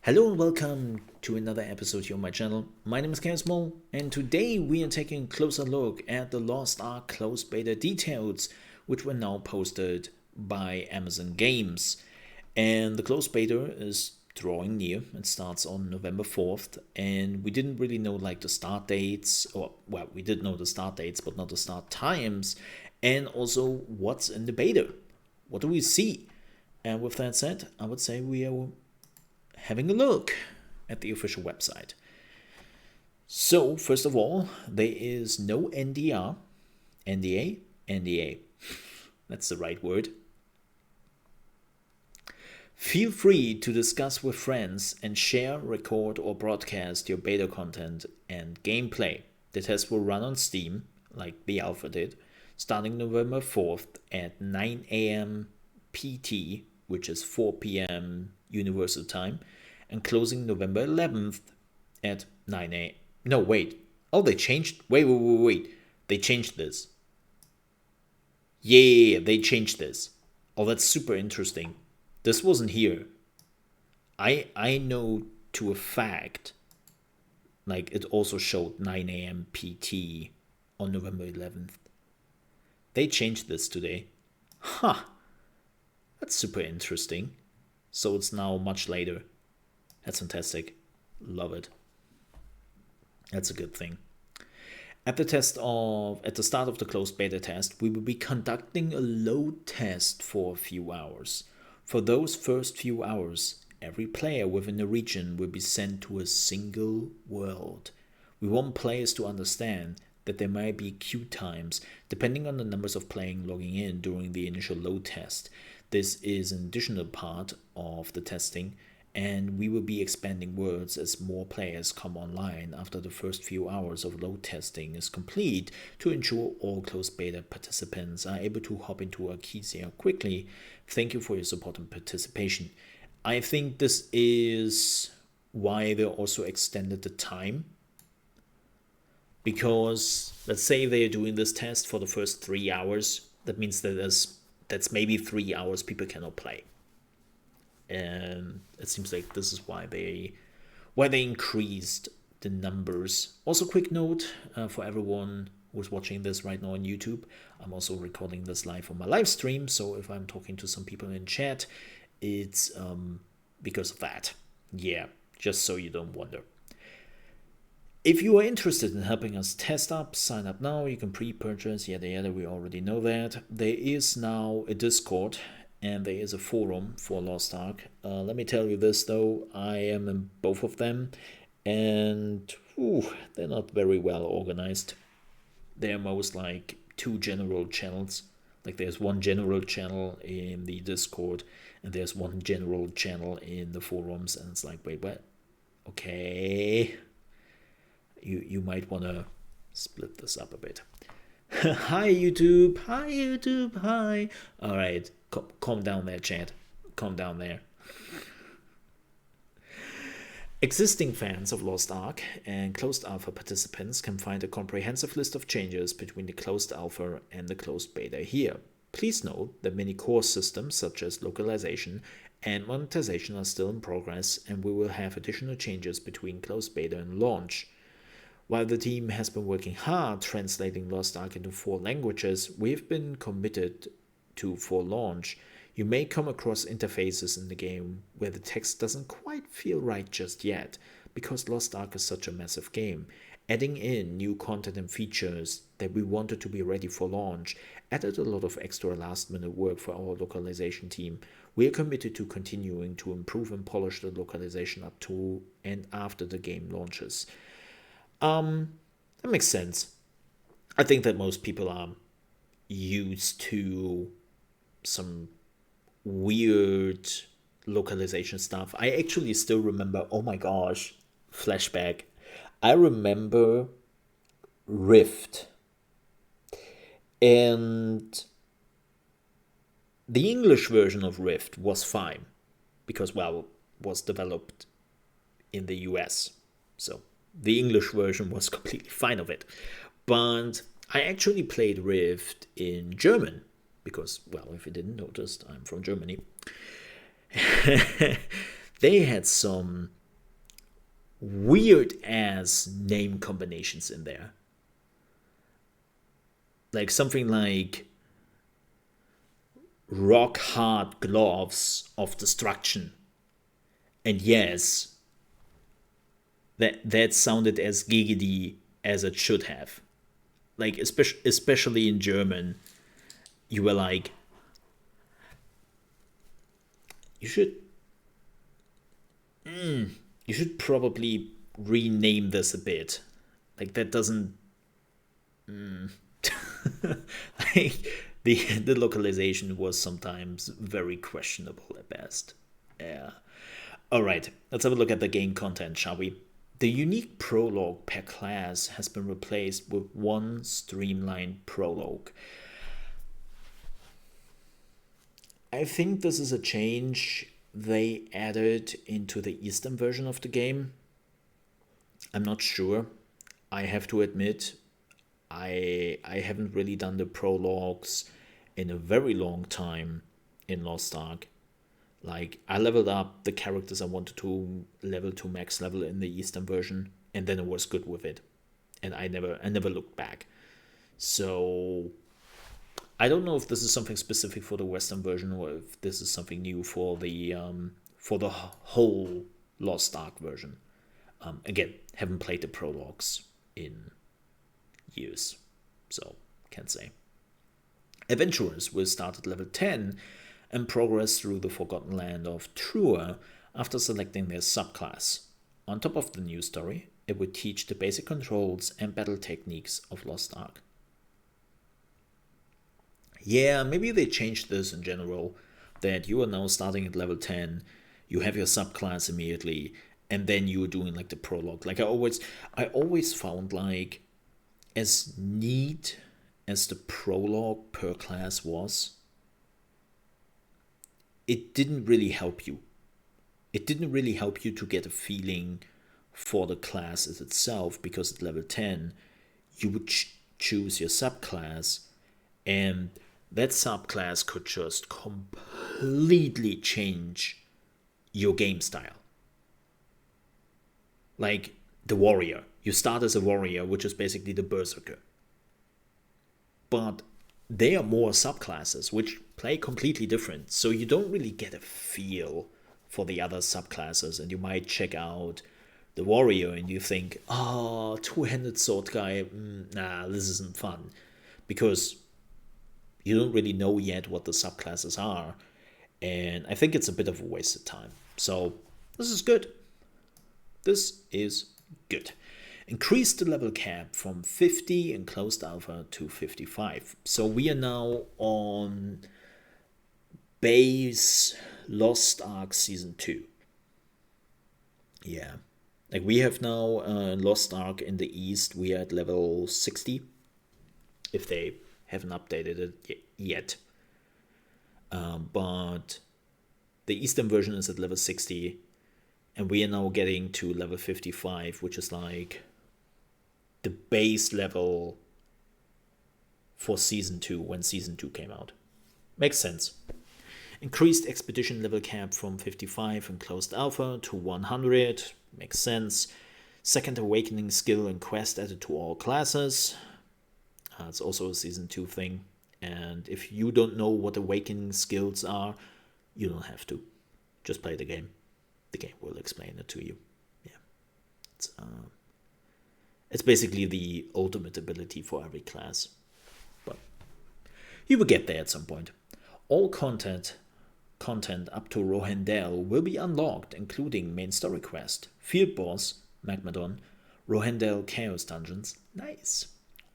Hello and welcome to another episode here on my channel. My name is ChaosMole, and today we are taking a closer look at the Lost Ark closed beta details, which were now posted by Amazon Games. And the closed beta is drawing near. It starts on November 4th, and we didn't really know the start dates, or well, we did know the start dates, but not the start times, and also what's in the beta. What do we see? And with that said, I would say we are having a look at the official website. So, first of all, there is no NDA. That's the right word. Feel free to discuss with friends and share, record, or broadcast your beta content and gameplay. The test will run on Steam, like the alpha did, starting November 4th at 9 a.m. PT, which is 4 p.m. Universal Time, and closing November 11th at 9 a.m. No, wait. Oh, they changed. Wait. They changed this. Yeah, they changed this. Oh, that's super interesting. This wasn't here. I know to a fact, it also showed 9 a.m. PT on November 11th. They changed this today. Huh. That's super interesting. So it's now much later. That's fantastic. Love it. That's a good thing. At the start of the closed beta test, we will be conducting a load test for a few hours. For those first few hours, every player within the region will be sent to a single world. We want players to understand that there might be queue times depending on the numbers of players logging in during the initial load test. This is an additional part of the testing, and we will be expanding worlds as more players come online after the first few hours of load testing is complete to ensure all closed beta participants are able to hop into Arkesia quickly. Thank you for your support and participation. I think this is why they also extended the time, because let's say they are doing this test for the first 3 hours. That means that that's maybe 3 hours people cannot play, and it seems like this is why they increased the numbers. Also, quick note for everyone who's watching this right now on YouTube, I'm also recording this live on my live stream, so if I'm talking to some people in chat, it's because of that. Yeah, just so you don't wonder. If you are interested in helping us test up, sign up now. You can pre-purchase, yada, we already know that. There is now a Discord and there is a forum for Lost Ark. Let me tell you this though, I am in both of them, and they're not very well organized. They're most like two general channels. Like there's one general channel in the Discord and there's one general channel in the forums, and it's like, wait, what? Okay. You might want to split this up a bit. Hi YouTube, hi. All right, calm down there, chat. Calm down there. Existing fans of Lost Ark and closed alpha participants can find a comprehensive list of changes between the closed alpha and the closed beta here. Please note that many core systems such as localization and monetization are still in progress, and we will have additional changes between closed beta and launch. While the team has been working hard translating Lost Ark into 4 languages, we've been committed to for launch. You may come across interfaces in the game where the text doesn't quite feel right just yet, because Lost Ark is such a massive game. Adding in new content and features that we wanted to be ready for launch added a lot of extra last-minute work for our localization team. We are committed to continuing to improve and polish the localization up to and after the game launches. That makes sense. I think that most people are used to some weird localization stuff. I actually still remember, oh my gosh, flashback. I remember Rift. And the English version of Rift was fine because, well, was developed in the US. So the English version was completely fine of it. But I actually played Rift in German because, well, if you didn't notice, I'm from Germany. they had some weird ass name combinations in there. Like something like rock hard gloves of destruction. And yes, that sounded as giggity as it should have. Like especially in German, you were like, you should you should probably rename this a bit. Like that doesn't like the localization was sometimes very questionable at best. Yeah. All right, let's have a look at the game content, shall we? The unique prologue per class has been replaced with one streamlined prologue. I think this is a change they added into the Eastern version of the game. I'm not sure. I have to admit, I haven't really done the prologues in a very long time in Lost Ark. Like I leveled up the characters I wanted to level to max level in the Eastern version, and then it was good with it, and I never looked back. So I don't know if this is something specific for the Western version or if this is something new for the whole Lost Ark version. Again, haven't played the prologues in years, so can't say. Adventurers will start at level 10 and progress through the Forgotten Land of Trua after selecting their subclass. On top of the new story, it would teach the basic controls and battle techniques of Lost Ark. Yeah, maybe they changed this in general, that you are now starting at level 10, you have your subclass immediately, and then you're doing like the prologue. Like I always found like as neat as the prologue per class was, it didn't really help you. It didn't really help you to get a feeling for the class itself, because at level 10 you would choose your subclass, and that subclass could just completely change your game style. Like the warrior. You start as a warrior, which is basically the berserker. But they are more subclasses, which play completely different. So you don't really get a feel for the other subclasses, and you might check out the warrior and you think, oh, two-handed sword guy, nah, this isn't fun. Because you don't really know yet what the subclasses are. And I think it's a bit of a waste of time. So this is good. This is good. Increase the level cap from 50 in closed alpha to 55. So we are now on base Lost Ark Season 2. Yeah. Like we have now Lost Ark in the East. We are at level 60. If they haven't updated it yet. But the Eastern version is at level 60. And we are now getting to level 55, which is like the base level for Season 2 when Season 2 came out. Makes sense. Increased expedition level cap from 55 in closed alpha to 100. Makes sense. Second awakening skill and quest added to all classes. It's also a Season 2 thing. And if you don't know what awakening skills are, you don't have to. Just play the game. The game will explain it to you. Yeah. It's basically the ultimate ability for every class. But you will get there at some point. All content up to Rohendel will be unlocked, including main story quest, field boss, Magmadon, Rohendel Chaos Dungeons. Nice.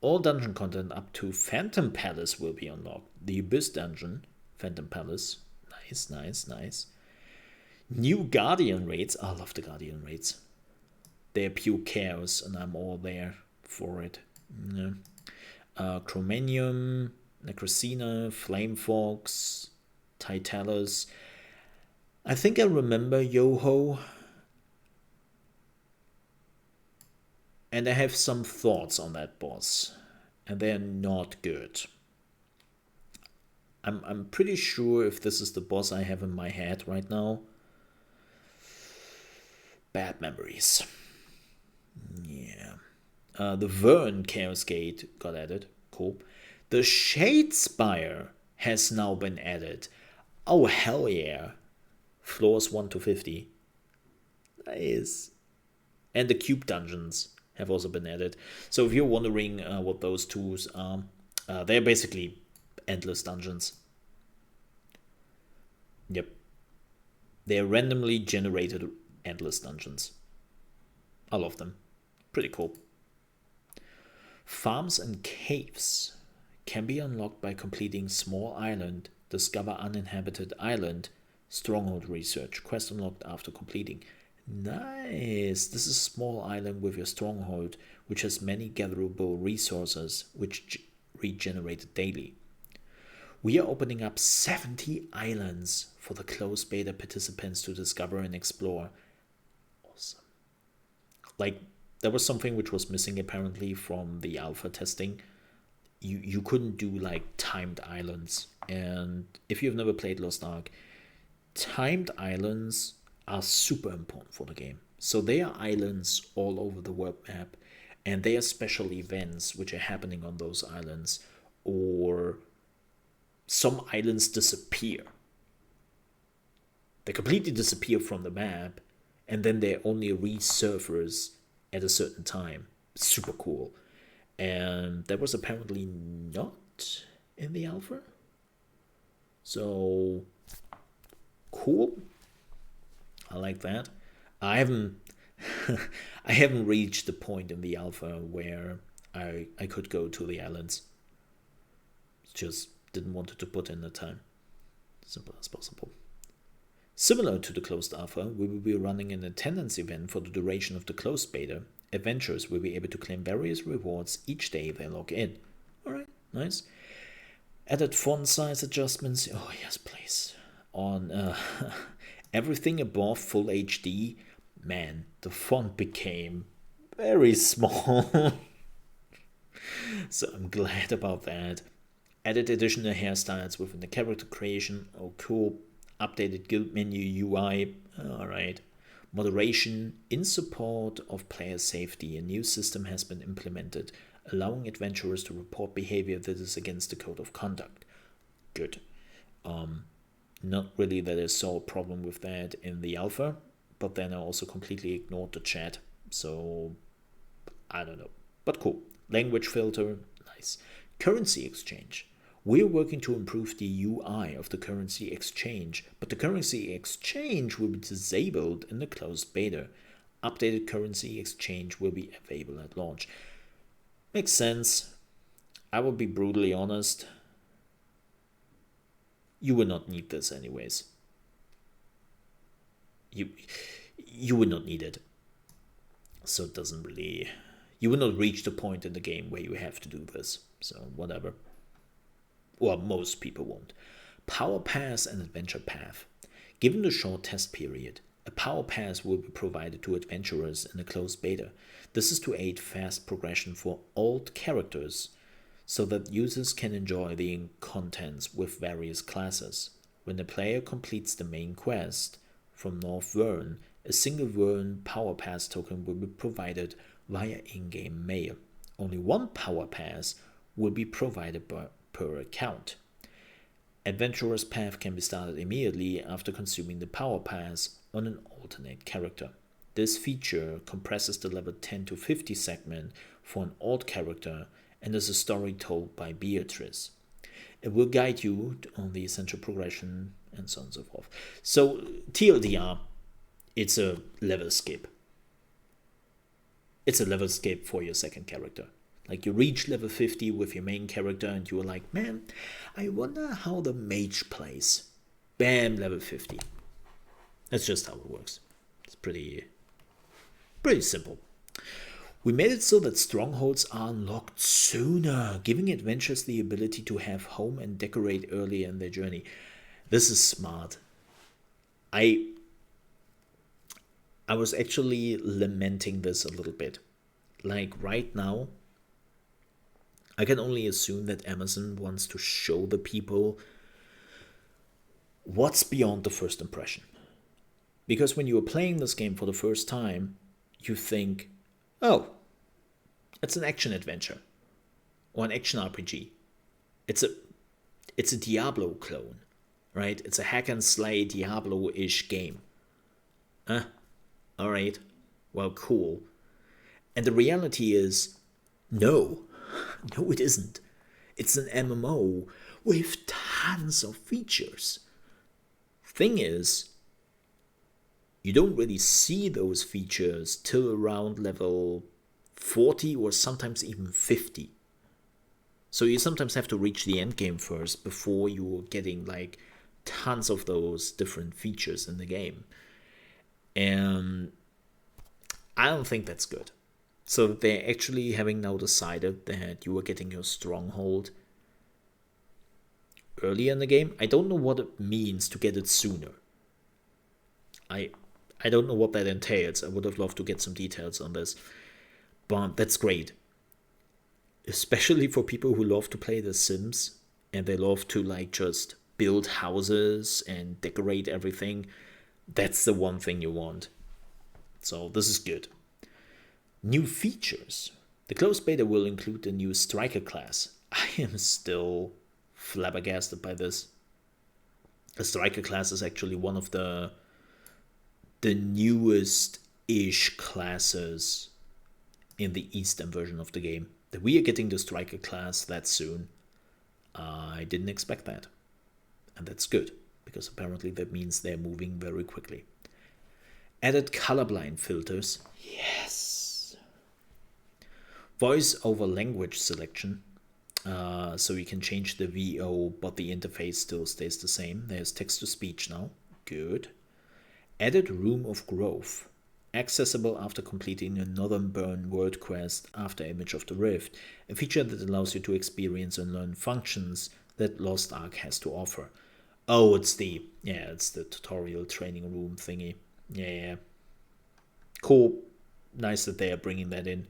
All dungeon content up to Phantom Palace will be unlocked. The Abyss Dungeon, Phantom Palace. Nice. New Guardian raids. I love the Guardian raids. They're pure chaos, and I'm all there for it. Yeah. Chromanium, Necrocina, Flamefox, Titalus. I think I remember Yoho. And I have some thoughts on that boss. And they're not good. I'm pretty sure if this is the boss I have in my head right now, Bad memories. Yeah. The Vern Chaos Gate got added. Cool. The Shadespire has now been added. Oh, hell yeah. Floors 1 to 50. Nice. And the Cube Dungeons have also been added. So if you're wondering what those tools are, they're basically endless dungeons. Yep. They're randomly generated endless dungeons. I love them. Pretty cool. Farms and caves can be unlocked by completing Small Island, Discover Uninhabited Island, Stronghold Research. Quest unlocked after completing. Nice! This is a small island with your stronghold, which has many gatherable resources, which regenerated daily. We are opening up 70 islands for the closed beta participants to discover and explore. Awesome. Like, there was something which was missing apparently from the alpha testing. You couldn't do like timed islands. And if you've never played Lost Ark, timed islands are super important for the game. So they are islands all over the world map, and they are special events which are happening on those islands, or some islands disappear. They completely disappear from the map, and then they only resurface at a certain time. Super cool. And that was apparently not in the alpha. So cool. I like that. I haven't I haven't reached the point in the alpha where I could go to the islands. Just didn't want to put in the time. Simple as possible. Similar to the closed alpha, we will be running an attendance event for the duration of the closed beta. Adventurers will be able to claim various rewards each day they log in. Alright, nice. Added font size adjustments. Oh yes, please. On everything above full HD, man, the font became very small. So I'm glad about that. Added additional hairstyles within the character creation. Oh, cool. Updated guild menu UI. Alright. Moderation. In support of player safety, a new system has been implemented, allowing adventurers to report behavior that is against the code of conduct. Good. Not really that I saw a problem with that in the alpha, but then I also completely ignored the chat, so I don't know. But cool. Language filter, nice. Currency exchange. We're working to improve the UI of the currency exchange, but the currency exchange will be disabled in the closed beta. Updated currency exchange will be available at launch. Makes sense. I will be brutally honest. You will not need this anyways. You will not need it. So it doesn't really... You will not reach the point in the game where you have to do this. So whatever. Well, most people won't. Power Pass and Adventure Path. Given the short test period, a Power Pass will be provided to adventurers in a closed beta. This is to aid fast progression for old characters, so that users can enjoy the contents with various classes. When the player completes the main quest from North Vern, a single Vern Power Pass token will be provided via in-game mail. Only one Power Pass will be provided per account. Adventurer's Path can be started immediately after consuming the Power Pass on an alternate character. This feature compresses the level 10 to 50 segment for an old character and is a story told by Beatrice. It will guide you on the essential progression and so on and so forth. So TLDR, it's a level skip. It's a level skip for your second character. Like you reach level 50 with your main character and you're like, man, I wonder how the mage plays. Bam, level 50. That's just how it works. It's pretty simple. We made it so that strongholds are unlocked sooner, giving adventurers the ability to have home and decorate earlier in their journey. This is smart. I was actually lamenting this a little bit. Like right now, I can only assume that Amazon wants to show the people what's beyond the first impression. Because when you are playing this game for the first time, you think, oh, it's an action adventure or an action RPG. It's a Diablo clone, right? It's a hack and slay Diablo-ish game. All right, well, cool. And the reality is, no, no, it isn't. It's an MMO with tons of features. Thing is, you don't really see those features till around level 40 or sometimes even 50. So you sometimes have to reach the end game first before you're getting like tons of those different features in the game. And I don't think that's good. So they're actually having now decided that you are getting your stronghold earlier in the game. I don't know what it means to get it sooner. I don't know what that entails. I would have loved to get some details on this. But that's great. Especially for people who love to play The Sims and they love to like just build houses and decorate everything. That's the one thing you want. So this is good. New features. The closed beta will include the new Striker class. I am still flabbergasted by this. The Striker class is actually one of the newest-ish classes in the Eastern version of the game. That we are getting the Striker class that soon. I didn't expect that. And that's good, because apparently that means they're moving very quickly. Added colorblind filters. Yes. Voice over language selection. So you can change the VO, but the interface still stays the same. There's text-to-speech now. Good. Added Room of Growth. Accessible after completing a Northern Burn world quest after Image of the Rift. A feature that allows you to experience and learn functions that Lost Ark has to offer. Oh, it's the tutorial training room thingy. Yeah. Cool. Nice that they are bringing that in.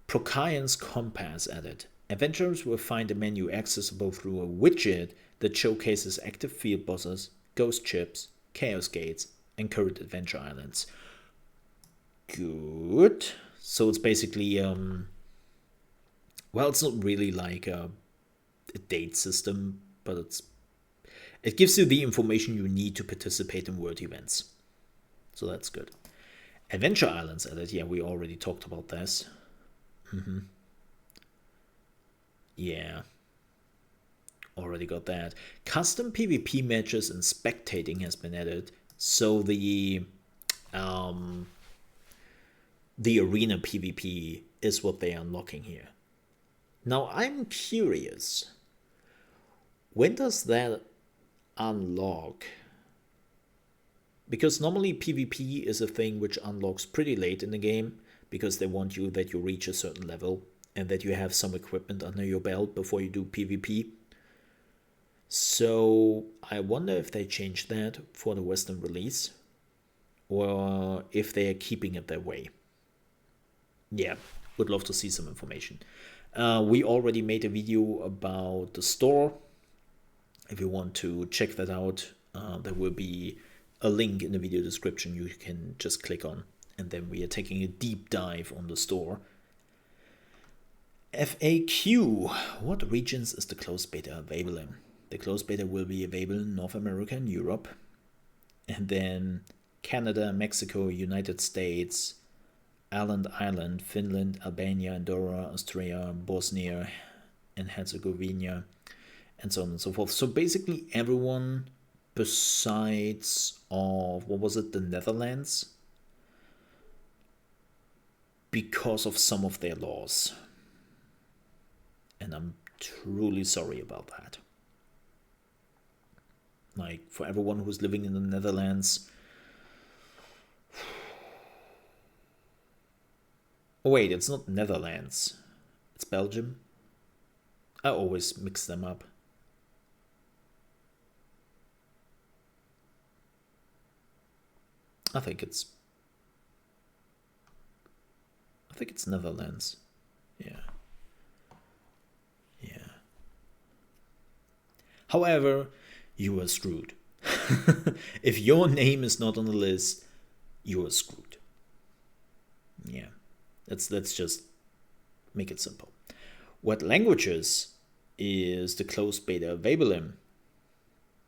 Procion's Compass added. Adventurers will find a menu accessible through a widget that showcases active field bosses, ghost ships, chaos gates, and current adventure islands. Good. So it's basically, well, it's not really like a date system, but it gives you the information you need to participate in world events. So that's good. Adventure islands added. Yeah, we already talked about this. Yeah. Already got that. Custom PvP matches and spectating has been added. So the arena PvP is what they're unlocking here. Now I'm curious. When does that unlock? Because normally PvP is a thing which unlocks pretty late in the game because they want you that you reach a certain level and that you have some equipment under your belt before you do PvP. So I wonder if they changed that for the Western release or if they are keeping it that way. Yeah, would love to see some information. We already made a video about the store. If you want to check that out, there will be a link in the video description you can just click on. And then we are taking a deep dive on the store. FAQ. What regions is the closed beta available in? The closed beta will be available in North America and Europe. And then Canada, Mexico, United States, Ireland, Finland, Albania, Andorra, Austria, Bosnia and Herzegovina, and so on and so forth. So basically everyone besides the Netherlands, because of some of their laws. And I'm truly sorry about that. Like, for everyone who's living in the Netherlands. Oh wait, it's not Netherlands. It's Belgium. I always mix them up. I think it's Netherlands. Yeah. However, you were screwed. If your name is not on the list, you are screwed. Yeah, let's just make it simple. What languages is the closed beta available in?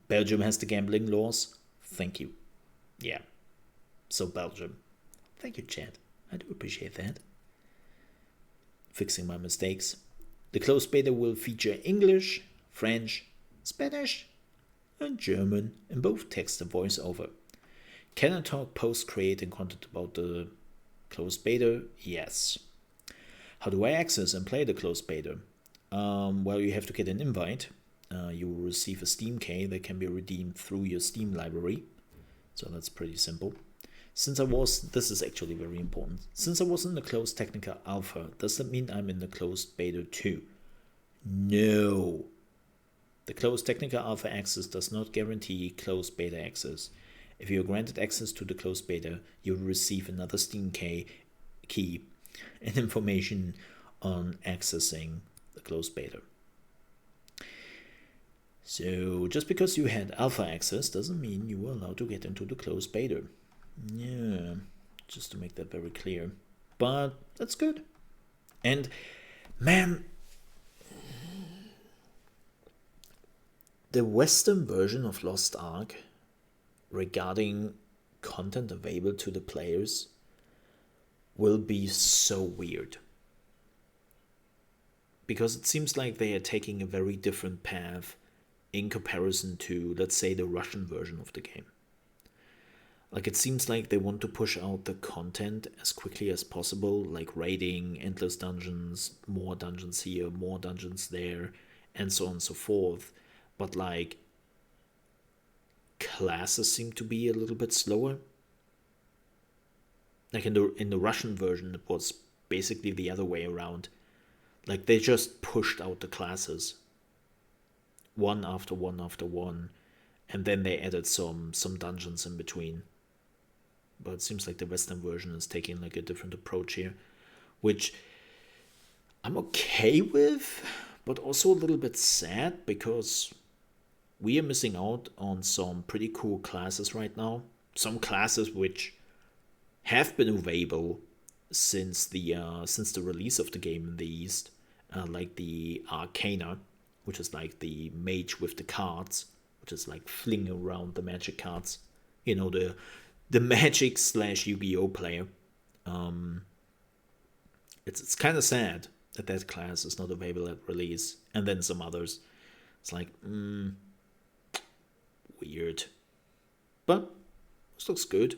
Belgium has the gambling laws. Thank you. Yeah, so Belgium. Thank you, chat. I do appreciate that. Fixing my mistakes. The closed beta will feature English, French, Spanish, and German in both text and voiceover. Can I talk post creating content about the closed beta? Yes. How do I access and play the closed beta? Well, you have to get an invite. You will receive a Steam key that can be redeemed through your Steam library. So that's pretty simple. This is actually very important. Since I was in the closed technical alpha, does that mean I'm in the closed beta too? No. The closed technical alpha access does not guarantee closed beta access. If you are granted access to the closed beta, you will receive another Steam key and information on accessing the closed beta. So just because you had alpha access doesn't mean you were allowed to get into the closed beta. Yeah, just to make that very clear. But that's good. And man, the Western version of Lost Ark regarding content available to the players will be so weird. Because it seems like they are taking a very different path in comparison to, let's say, the Russian version of the game. Like, it seems like they want to push out the content as quickly as possible, like raiding, endless dungeons, more dungeons here, more dungeons there, and so on and so forth. But, like, classes seem to be a little bit slower. Like, in the Russian version, it was basically the other way around. Like, they just pushed out the classes. One after one after one. And then they added some dungeons in between. But it seems like the Western version is taking like a different approach here, which I'm okay with, but also a little bit sad because we are missing out on some pretty cool classes right now. Some classes which have been available since the release of the game in the East, like the Arcana, which is like the mage with the cards, which is like flinging around the magic cards. You know, the Magic / Yu-Gi-Oh player. It's kind of sad that class is not available at release, and then some others. It's like, weird. But this looks good.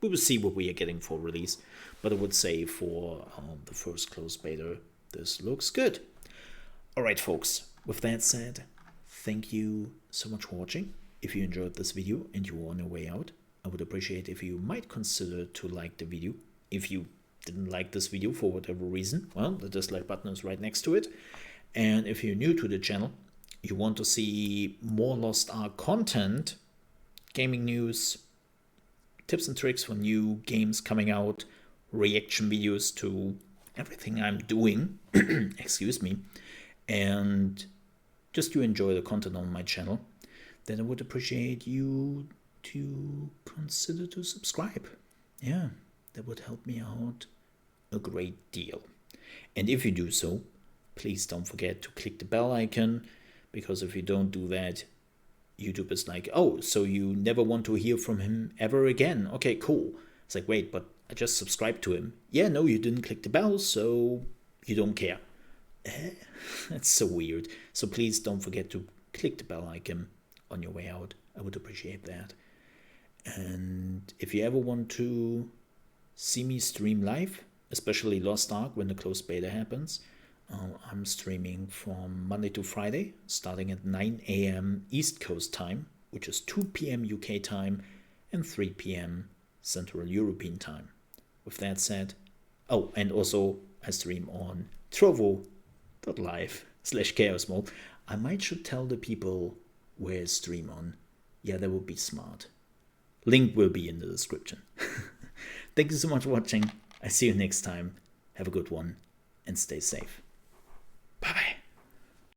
We will see what we are getting for release. But I would say for the first closed beta, this looks good. Alright, folks. With that said, thank you so much for watching. If you enjoyed this video and you are on your way out, I would appreciate if you might consider to like the video. If you didn't like this video for whatever reason, well, the dislike button is right next to it. And if you're new to the channel, you want to see more Lost Ark content, gaming news, tips and tricks for new games coming out, reaction videos to everything I'm doing, excuse me, and just to enjoy the content on my channel, then I would appreciate you to consider to subscribe. Yeah, that would help me out a great deal. And if you do so, please don't forget to click the bell icon, because if you don't do that, YouTube is like, oh, so you never want to hear from him ever again. Okay, cool. It's like, wait, but I just subscribed to him. Yeah, no, you didn't click the bell, so you don't care. That's so weird. So please don't forget to click the bell icon on your way out. I would appreciate that. And if you ever want to see me stream live, especially Lost Ark when the closed beta happens, I'm streaming from Monday to Friday, starting at 9 a.m. East Coast time, which is 2 p.m. UK time and 3 p.m. Central European time. With that said, oh, and also I stream on trovo.live/ChaosMole. I might should tell the people where I stream on. Yeah, that would be smart. Link will be in the description. Thank you so much for watching. I see you next time. Have a good one and stay safe. Bye-bye.